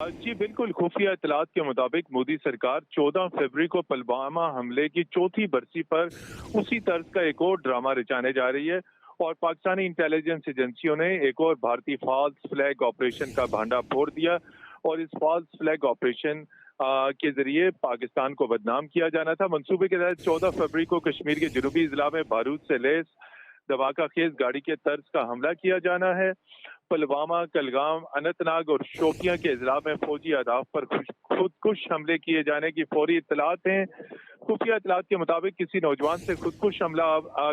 जी बिल्कुल, खुफिया इत्तलात के मुताबिक मोदी सरकार 14 फरवरी को पुलवामा हमले की चौथी बरसी पर उसी तर्ज का एक और ड्रामा रचाने जा रही है। और पाकिस्तानी इंटेलिजेंस एजेंसियों ने एक और भारतीय फॉल्स फ्लैग ऑपरेशन का भांडा फोड़ दिया। और इस फॉल्स फ्लैग ऑपरेशन के जरिए पाकिस्तान को बदनाम किया जाना था। मंसूबे के तहत 14 फरवरी को कश्मीर के जनूबी इजला में बारूद से लैस धमाका खेज गाड़ी के तर्ज का हमला किया जाना है। पुलवामा, कलगाम, अनंतनाग और शोपियां के अजला में फौजी अहदाफ पर खुदकुश हमले किए जाने की फौरी इत्तलात हैं। खुफिया इत्तलात के मुताबिक किसी नौजवान से खुदकुश हमला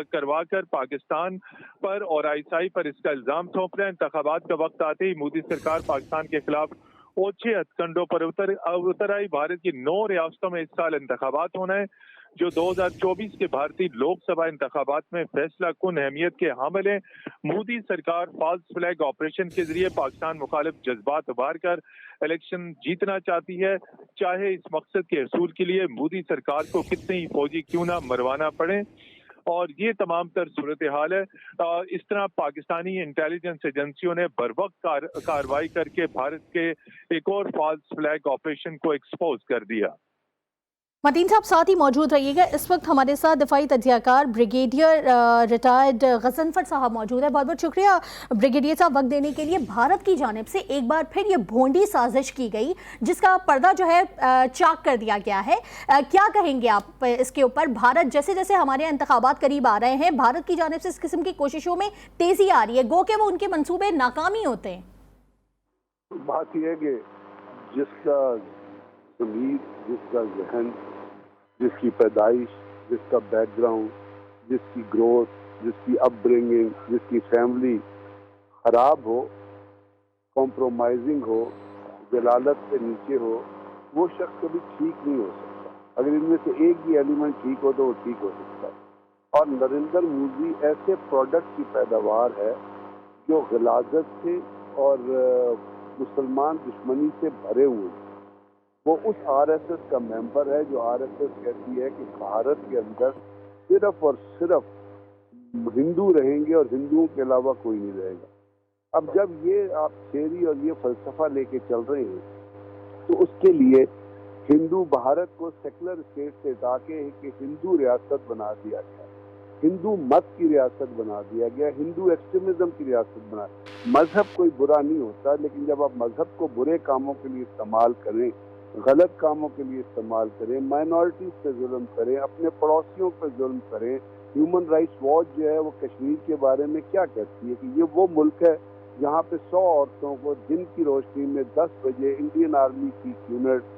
करवा कर पाकिस्तान पर और आईएसआई पर इसका इल्जाम थोप रहे हैं। इंतखाबात का वक्त आते ही मोदी सरकार पाकिस्तान के खिलाफ ओछे हथकंडों पर उतर आई। भारत की 9 रियासतों में इस साल इंतखाबात होना है, जो 2024 के भारतीय लोकसभा इंतखाबात में फैसला कुन अहमियत के हामिल हैं। मोदी सरकार फॉल्स फ्लैग ऑपरेशन के जरिए पाकिस्तान मुखालिफ जज्बात उभार कर इलेक्शन जीतना चाहती है, चाहे इस मकसद के हसूल के लिए मोदी सरकार को कितने ही फौजी क्यों ना मरवाना पड़े। और ये तमाम तर सूरत हाल है। इस तरह पाकिस्तानी इंटेलिजेंस एजेंसियों ने बरवक्त कार्रवाई करके भारत के एक और फॉल्स फ्लैग ऑपरेशन को एक्सपोज कर दिया। मतीन साहब साथ ही मौजूद रहिएगा। इस वक्त हमारे साथ दिफाई तजज़ियाकार ब्रिगेडियर रिटायर्ड गजनफर साहब मौजूद है। बहुत बहुत शुक्रिया ब्रिगेडियर साहब वक्त देने के लिए। भारत की जानिब से एक बार फिर ये भोंडी साजिश की गई जिसका पर्दा जो है चाक कर दिया गया है। क्या कहेंगे आप इसके ऊपर? भारत जैसे जैसे हमारे इंतखाबात करीब आ रहे हैं, भारत की जानिब से इस किस्म की कोशिशों में तेजी आ रही है, गो के वो उनके मंसूबे नाकामी होते हैं। बात यह है कि जिसका ज़मीर, जिसका जहन, जिसकी पैदाइश, जिसका बैकग्राउंड, जिसकी ग्रोथ, जिसकी अपब्रिंगिंग, जिसकी फैमिली खराब हो, कॉम्प्रोमाइजिंग हो, जलालत से नीचे हो, वो शख्स कभी ठीक नहीं हो सकता। अगर इनमें से एक भी एलिमेंट ठीक हो तो वो ठीक हो सकता है। और नरेंद्र मोदी ऐसे प्रोडक्ट की पैदावार है जो गलाजत से और मुसलमान दुश्मनी से भरे हुए हैं। वो उस आरएसएस का मेंबर है जो आरएसएस कहती है कि भारत के अंदर सिर्फ और सिर्फ हिंदू रहेंगे और हिंदुओं के अलावा कोई नहीं रहेगा। अब जब ये आप थ्योरी और ये फलसफा लेके चल रहे हैं तो उसके लिए हिंदू भारत को सेकुलर स्टेट से हटा के कि हिंदू रियासत बना दिया गया, हिंदू मत की रियासत बना दिया गया, हिंदू एक्सट्रीमिज्म की रियासत बना। मजहब कोई बुरा नहीं होता, लेकिन जब आप मजहब को बुरे कामों के लिए इस्तेमाल करें, गलत कामों के लिए इस्तेमाल करें, माइनॉरिटीज पे जुल्म करें, अपने पड़ोसियों पे जुल्म करें। ह्यूमन राइट्स वॉच जो है वो कश्मीर के बारे में क्या कहती है कि ये वो मुल्क है जहाँ पे 100 औरतों को दिन की रोशनी में 10 बजे इंडियन आर्मी की यूनिट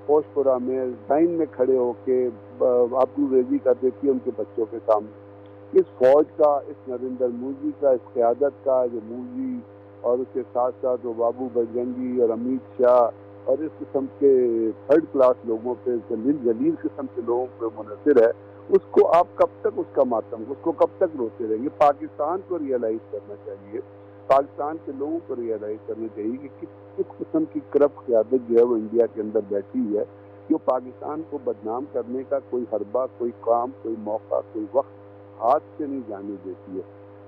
पोशपुरा में लाइन में खड़े होके आबरू रेजी कर देती है उनके बच्चों के सामने। इस फौज का, इस नरेंद्र मोदी का, इस क़यादत का जो मोदी और उसके साथ साथ वो बाबू बजरंगी और अमित शाह और इस किस्म के थर्ड क्लास लोगों पे, जलील किस्म के लोगों पे मुनसिर है, उसको आप कब तक उसका मातम, उसको कब तक रोते रहेंगे? पाकिस्तान को रियलाइज करना चाहिए, पाकिस्तान के लोगों को रियलाइज करना चाहिए कि किस किस्म की करप्ट क़यादत जो है वो इंडिया के अंदर बैठी है, जो पाकिस्तान को बदनाम करने का कोई हरबा, कोई काम, कोई मौका, कोई वक्त हाथ से नहीं जाने देती है।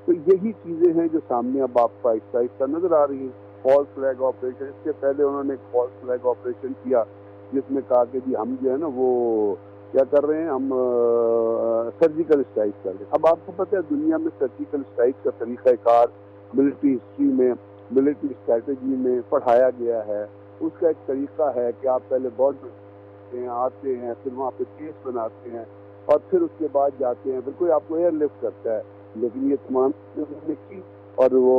तो यही चीज़ें हैं जो सामने अब आपको आहिस्ता आहिस्ता नजर आ रही हैं। फॉल्स फ्लैग ऑपरेशन, इससे पहले उन्होंने एक फॉल्स फ्लैग ऑपरेशन किया जिसमें कहा कि जी हम जो है ना वो क्या कर रहे हैं, हम सर्जिकल स्ट्राइक कर रहे हैं। अब आपको पता है दुनिया में सर्जिकल स्ट्राइक का तरीक़ाकार मिलिट्री हिस्ट्री में, मिलिट्री स्ट्रैटेजी में पढ़ाया गया है। उसका एक तरीका है कि आप पहले बॉर्डर आते हैं, फिर वहाँ पे केस बनाते हैं और फिर उसके बाद जाते हैं, फिर कोई आपको एयरलिफ्ट करता है। लेकिन ये तमाम चीज़ें की और वो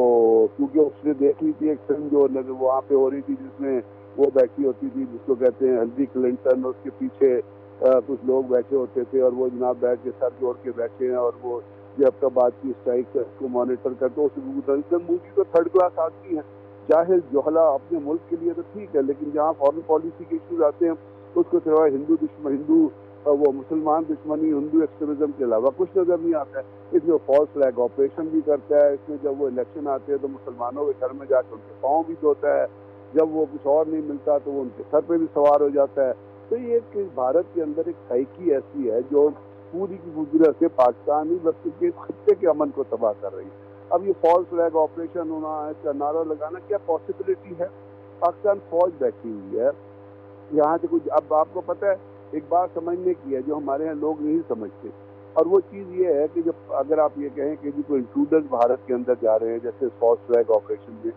क्योंकि उसने देख ली थी एक फिल्म जो वहाँ पे हो रही थी जिसमें वो बैठी होती थी जिसको कहते हैं हिलरी क्लिंटन, और उसके पीछे कुछ लोग बैठे होते थे और वो जनाब बैठ के सर जोड़ के बैठे हैं और वो जैफराबाद की स्ट्राइक को मॉनिटर करते। नरेंद्र मोदी तो थर्ड क्लास आदमी है, जाहिर जोहला अपने मुल्क के लिए तो ठीक है, लेकिन जहाँ फॉरेन पॉलिसी के इश्यूज आते हैं उसको सिवाय हिंदू वो मुसलमान दुश्मनी, हिंदू एक्सट्रीमिज्म के अलावा कुछ नजर नहीं आता है। इसमें फॉल्स फ्लैग ऑपरेशन भी करता है, इसमें जब वो इलेक्शन आते हैं तो मुसलमानों के घर में जाकर उनके पाँव भी धोता है, जब वो कुछ और नहीं मिलता तो वो उनके सर पे भी सवार हो जाता है। तो ये भारत के अंदर एक साइकी ऐसी है जो पूरी की पूरी तरह से पाकिस्तान ही बल्कि के खत्ते के अमन को तबाह कर रही है। अब ये फॉल्स फ्लैग ऑपरेशन होना, इसका नारा लगाना, क्या पॉसिबिलिटी है पाकिस्तान फौज बैठी हुई है यहाँ से कुछ। अब आपको पता है एक बात समझने की है जो हमारे यहाँ लोग नहीं समझते, और वो चीज़ ये है कि जब अगर आप ये कहें कि जी कोई इंट्रूडर्स भारत के अंदर जा रहे हैं जैसे फास्ट ट्रैक ऑपरेशन में,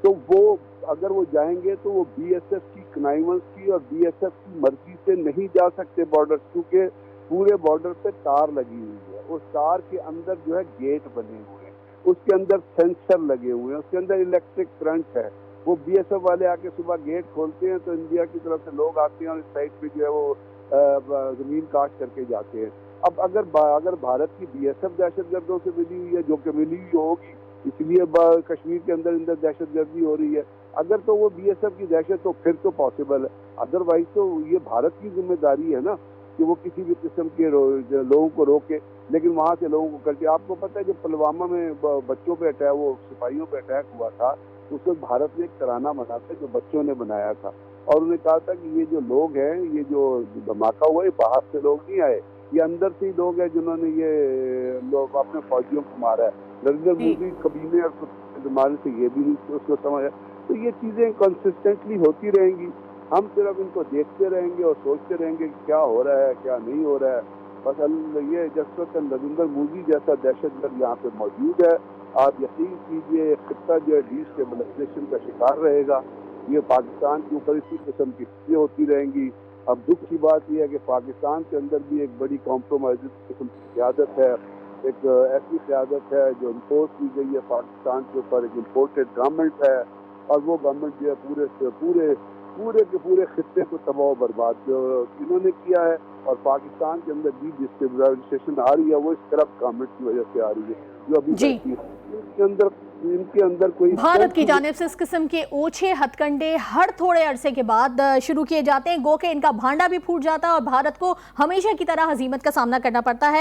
तो वो अगर वो जाएंगे तो वो बीएसएफ की कनाइवेंस की और बीएसएफ की मर्जी से नहीं जा सकते बॉर्डर, क्योंकि पूरे बॉर्डर पे तार लगी हुई है, उस तार के अंदर जो है गेट बने हुए हैं, उसके अंदर सेंसर लगे हुए हैं, उसके अंदर इलेक्ट्रिक करंट है। वो बीएसएफ वाले आके सुबह गेट खोलते हैं तो इंडिया की तरफ से लोग आते हैं और इस साइड पे जो है वो जमीन काट करके जाते हैं। अब अगर भारत की बीएसएफ दहशतगर्दों से मिली हुई है, जो कि मिली हुई होगी, इसलिए कश्मीर के अंदर दहशतगर्दी हो रही है, अगर तो वो बीएसएफ की दहशत तो फिर तो पॉसिबल है, अदरवाइज तो ये भारत की जिम्मेदारी है ना कि वो किसी भी किस्म के लोगों को रोके, लेकिन वहाँ से लोगों को करके। आपको पता है जब पुलवामा में बच्चों पे अटैक, वो सिपाहियों पे अटैक हुआ था, उस वक्त भारत ने एक तराना बना था जो बच्चों ने बनाया था, और उन्हें कहा था कि ये जो लोग हैं, ये जो धमाका हुआ, ये बाहर से लोग नहीं आए, ये अंदर से ही लोग हैं जिन्होंने ये लोग अपने फौजियों को मारा है। नरेंद्र मोदी कबीने और मारने से ये भी नहीं उसको समझ। तो ये चीज़ें कंसिस्टेंटली होती रहेंगी, हम सिर्फ इनको देखते रहेंगे और सोचते रहेंगे कि क्या हो रहा है क्या नहीं हो रहा है। बस ये जब तक नरेंद्र मोदी जैसा दहशतगर्द यहाँ पे मौजूद है, आप यकीन कीजिए खित्ता जो है डिस्टेबलाइजेशन का शिकार रहेगा। ये पाकिस्तान के ऊपर इसी किस्म की चीज़ें होती रहेंगी। अब दुख की बात यह है कि पाकिस्तान के अंदर भी एक बड़ी कॉम्प्रोमाइज किस्म की क़यादत है, एक ऐसी क़यादत है जो इम्पोज की गई है पाकिस्तान के ऊपर, एक इम्पोर्टेड गवर्नमेंट है, और वो गवर्नमेंट जो है पूरे के पूरे खित्ते को तबाह बर्बाद इन्होंने किया है, और पाकिस्तान के अंदर भी डिस्टेबलाइजेशन आ रही है, वो इस तरफ गवर्नमेंट की वजह से आ रही है जो अभी इनके अंदर कोई भारत की जानिब से इस किस्म के ओछे हथकंडे हर थोड़े अरसे के बाद शुरू किए जाते हैं, गो के इनका भांडा भी फूट जाता है और भारत को हमेशा की तरह हजीमत का सामना करना पड़ता है।